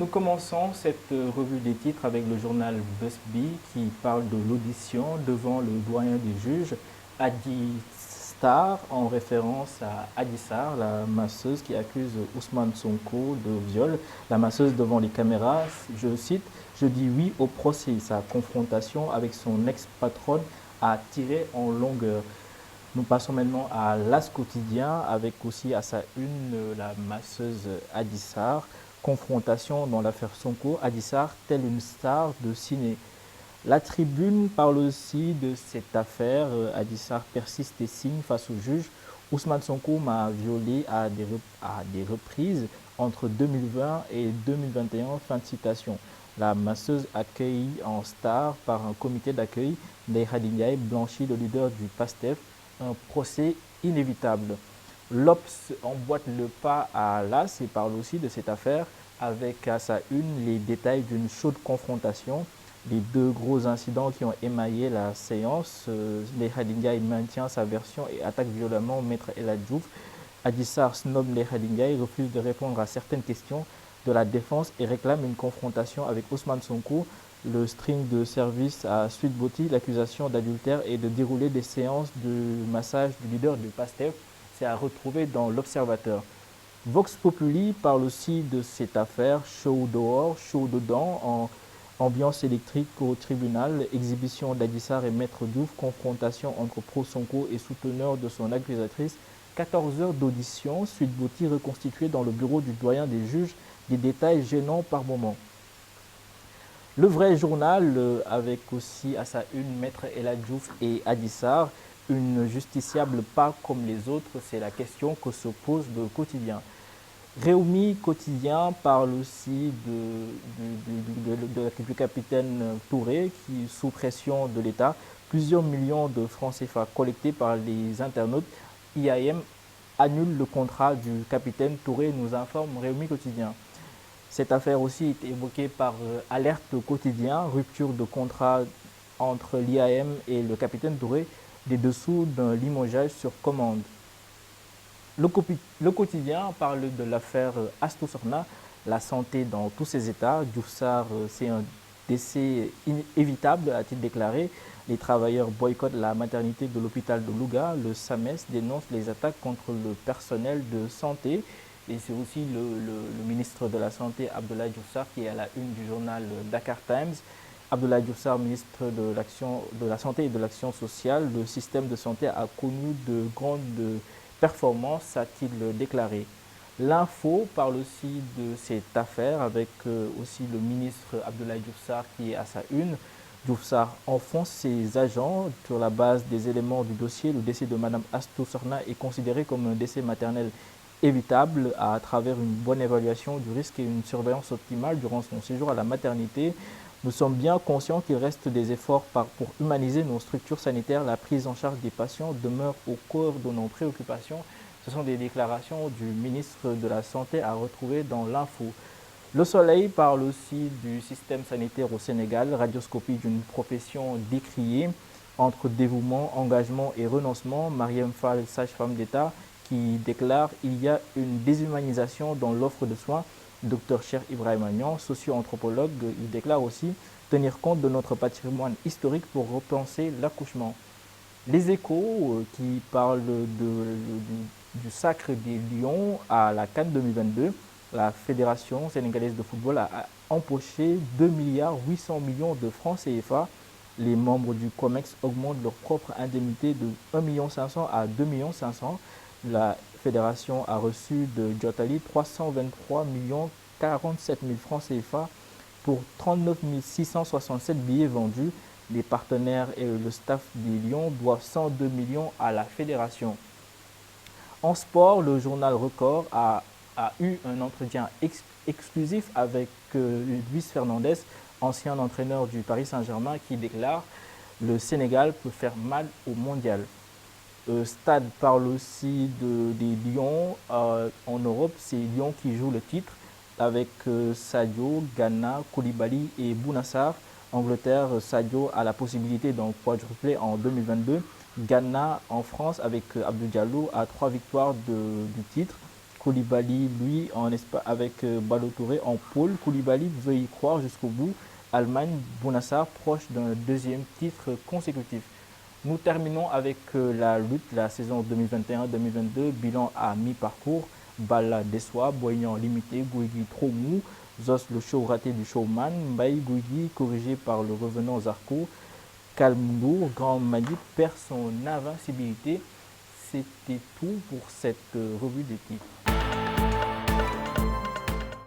Nous commençons cette revue des titres avec le journal Busby qui parle de l'audition devant le doyen des juges, Adi Star, en référence à Adi Sarr, la masseuse qui accuse Ousmane Sonko de viol. La masseuse devant les caméras, je cite, je dis oui au procès. Sa confrontation avec son ex-patronne a tiré en longueur. Nous passons maintenant à l'As quotidien avec aussi à sa une la masseuse Adissar. Confrontation dans l'affaire Sonko, Adissar telle une star de ciné. La tribune parle aussi de cette affaire. Adissar persiste et signe face au juge. Ousmane Sonko m'a violé à des reprises entre 2020 et 2021. Fin de citation. La masseuse accueillie en star par un comité d'accueil. Ndeye Khady Ndiaye blanchit le leader du PASTEF. Un procès inévitable. L'Obs emboîte le pas à l'As et parle aussi de cette affaire avec à sa une les détails d'une chaude confrontation. Les deux gros incidents qui ont émaillé la séance. Ndeye Khady Ndiaye maintient sa version et attaque violemment Maître El Hadji Diouf. Adji Sarr snob Ndeye Khady Ndiaye, refuse de répondre à certaines questions de la défense et réclame une confrontation avec Ousmane Sonko. Le string de service à Sweet Beauty, l'accusation d'adultère et de dérouler des séances de massage du leader du PASTEF. C'est à retrouver dans l'Observateur. Vox Populi parle aussi de cette affaire, chaud dehors, chaud dedans, en ambiance électrique au tribunal, exhibition d'Adji Sarr et Maître Diouf, confrontation entre pro-Sonko et souteneurs de son accusatrice, 14 heures d'audition, Sweet Beauty reconstituée dans le bureau du doyen des juges, des détails gênants par moment. Le vrai journal, avec aussi à sa une Maître El Hadji Diouf et Adji Sarr, une justiciable pas comme les autres, c'est la question que se pose le quotidien. Réumi quotidien parle aussi du capitaine Touré qui, sous pression de l'État, plusieurs millions de francs CFA collectés par les internautes, IAM annule le contrat du capitaine Touré, nous informe Réumi quotidien. Cette affaire aussi est évoquée par Alerte quotidien, rupture de contrat entre l'IAM et le capitaine Touré, des dessous d'un limogeage sur commande. Le quotidien parle de l'affaire Astou Sorna, la santé dans tous ses états. Diouf Sarr, c'est un décès inévitable, a-t-il déclaré. Les travailleurs boycottent la maternité de l'hôpital de Louga. Le SAMES dénonce les attaques contre le personnel de santé. Et c'est aussi le ministre de la Santé, Abdoulaye Diouf Sarr, qui est à la une du journal Dakar Times. Abdoulaye Diouf Sarr, ministre de la Santé et de l'Action sociale, le système de santé a connu de grandes performances, a-t-il déclaré. L'info parle aussi de cette affaire avec aussi le ministre Abdoulaye Diouf Sarr qui est à sa une. Diouf Sarr enfonce ses agents sur la base des éléments du dossier. Le décès de Mme Astou Sorna est considéré comme un décès maternel évitable à travers une bonne évaluation du risque et une surveillance optimale durant son séjour à la maternité. Nous sommes bien conscients qu'il reste des efforts pour humaniser nos structures sanitaires. La prise en charge des patients demeure au cœur de nos préoccupations. Ce sont des déclarations du ministre de la Santé à retrouver dans l'info. Le Soleil parle aussi du système sanitaire au Sénégal, radioscopie d'une profession décriée entre dévouement, engagement et renoncement. Mariam Fall, sage-femme d'État, qui déclare qu'il y a une déshumanisation dans l'offre de soins. Dr Cheikh Ibrahim Agnan, socio-anthropologue, il déclare aussi tenir compte de notre patrimoine historique pour repenser l'accouchement. Les Échos qui parlent du sacre des Lions à la CAN 2022. La Fédération sénégalaise de football a empoché 2 milliards 800 millions de francs CFA. Les membres du COMEX augmentent leur propre indemnité de 1 500 000 à 2 500 000. La fédération a reçu de Jotali 323 47 000 francs CFA pour 39 667 billets vendus. Les partenaires et le staff des Lions doivent 102 millions à la fédération. En sport, le journal Record a eu un entretien exclusif avec Luis Fernandez, ancien entraîneur du Paris Saint-Germain, qui déclare « Le Sénégal peut faire mal au mondial ». Stade parle aussi des Lions en Europe. C'est Lyon qui joue le titre avec Sadio, Ghana, Koulibaly et Bounassar. Angleterre, Sadio a la possibilité d'un quadruplé en 2022. Ghana en France avec Abdou Diallo a 3 victoires du titre. Koulibaly, lui, avec Balotouré en pôle. Koulibaly veut y croire jusqu'au bout. Allemagne, Bounassar proche d'un deuxième titre consécutif. Nous terminons avec la lutte, la saison 2021-2022, bilan à mi-parcours. Bala déçoit, Boignan limité, Guigui trop mou, Zos le show raté du showman, Mbaye Guigui corrigé par le revenant Zarco, Kalmoundour, Grand Madi perd son invincibilité. C'était tout pour cette revue d'équipe.